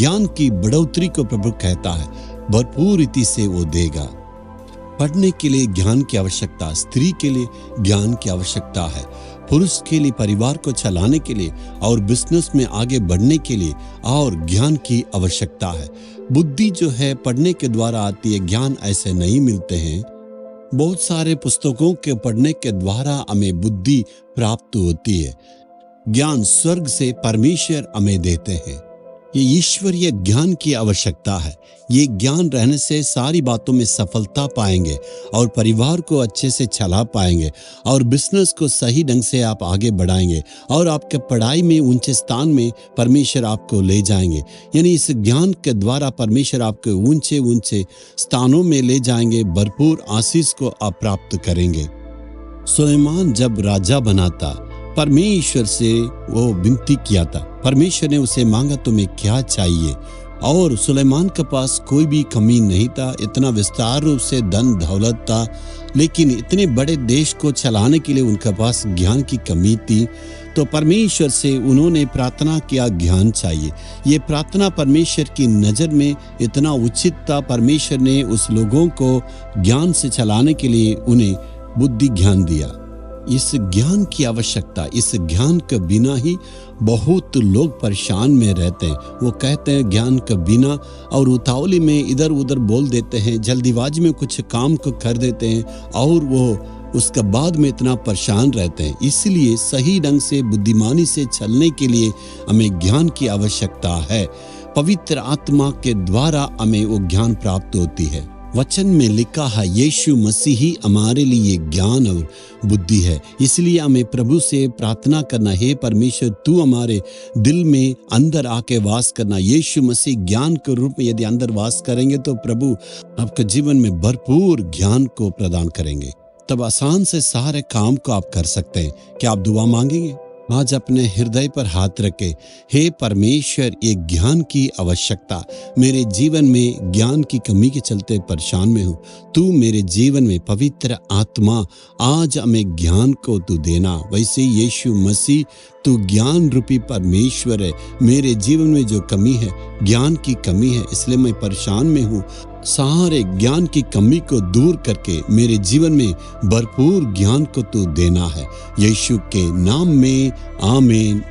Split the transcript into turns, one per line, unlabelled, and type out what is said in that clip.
ज्ञान की बढ़ोतरी को प्रभु कहता है भरपूर रीति से वो देगा। पढ़ने के लिए ज्ञान की आवश्यकता, स्त्री के लिए ज्ञान की आवश्यकता है, पुरुष के लिए परिवार को चलाने के लिए और बिजनेस में आगे बढ़ने के लिए और ज्ञान की आवश्यकता है। बुद्धि जो है पढ़ने के द्वारा आती है, ज्ञान ऐसे नहीं मिलते हैं। बहुत सारे पुस्तकों के पढ़ने के द्वारा हमें बुद्धि प्राप्त होती है। ज्ञान स्वर्ग से परमेश्वर हमें देते हैं। ये ईश्वरीय ज्ञान की आवश्यकता है। ये ज्ञान रहने से सारी बातों में सफलता पाएंगे और परिवार को अच्छे से चला पाएंगे और बिजनेस को सही ढंग से आप आगे बढ़ाएंगे और आपके पढ़ाई में ऊंचे स्थान में परमेश्वर आपको ले जाएंगे। यानी इस ज्ञान के द्वारा परमेश्वर आपको ऊंचे ऊंचे स्थानों में ले जाएंगे, भरपूर आशीष को आप प्राप्त करेंगे। सुलेमान जब राजा बना था, परमेश्वर से वो विनती किया था। परमेश्वर ने उसे मांगा तुम्हें क्या चाहिए, और सुलेमान के पास कोई भी कमी नहीं था। इतना विस्तार रूप से धन दौलत था, लेकिन इतने बड़े देश को चलाने के लिए उनके पास ज्ञान की कमी थी। तो परमेश्वर से उन्होंने प्रार्थना किया, ज्ञान चाहिए। ये प्रार्थना परमेश्वर की नज़र में इतना उचित था। परमेश्वर ने उस लोगों को ज्ञान से चलाने के लिए उन्हें बुद्धि ज्ञान दिया। इस ज्ञान की आवश्यकता, इस ज्ञान के बिना ही बहुत लोग परेशान में रहते हैं। वो कहते हैं ज्ञान के बिना, और उतावली में इधर उधर बोल देते हैं, जल्दीबाजी में कुछ काम को कर देते हैं और वो उसके बाद में इतना परेशान रहते हैं। इसलिए सही ढंग से बुद्धिमानी से चलने के लिए हमें ज्ञान की आवश्यकता है। पवित्र आत्मा के द्वारा हमें वो ज्ञान प्राप्त होती है। वचन में लिखा है यीशु मसीह ही हमारे लिए ज्ञान और बुद्धि है। इसलिए हमें प्रभु से प्रार्थना करना, हे परमेश्वर तू हमारे दिल में अंदर आके वास करना। यीशु मसीह ज्ञान के रूप में यदि अंदर वास करेंगे तो प्रभु आपके जीवन में भरपूर ज्ञान को प्रदान करेंगे। तब आसान से सारे काम को आप कर सकते हैं। क्या आप दुआ मांगेंगे? आज अपने हृदय पर हाथ रखे, हे परमेश्वर ये ज्ञान की आवश्यकता, मेरे जीवन में ज्ञान की कमी के चलते परेशान में हूँ। तू मेरे जीवन में पवित्र आत्मा आज हमें ज्ञान को तू देना। वैसे यीशु मसीह तू ज्ञान रूपी परमेश्वर है। मेरे जीवन में जो कमी है, ज्ञान की कमी है, इसलिए मैं परेशान में हूँ। सारे ज्ञान की कमी को दूर करके मेरे जीवन में भरपूर ज्ञान को तू देना है। यीशु के नाम में आमीन।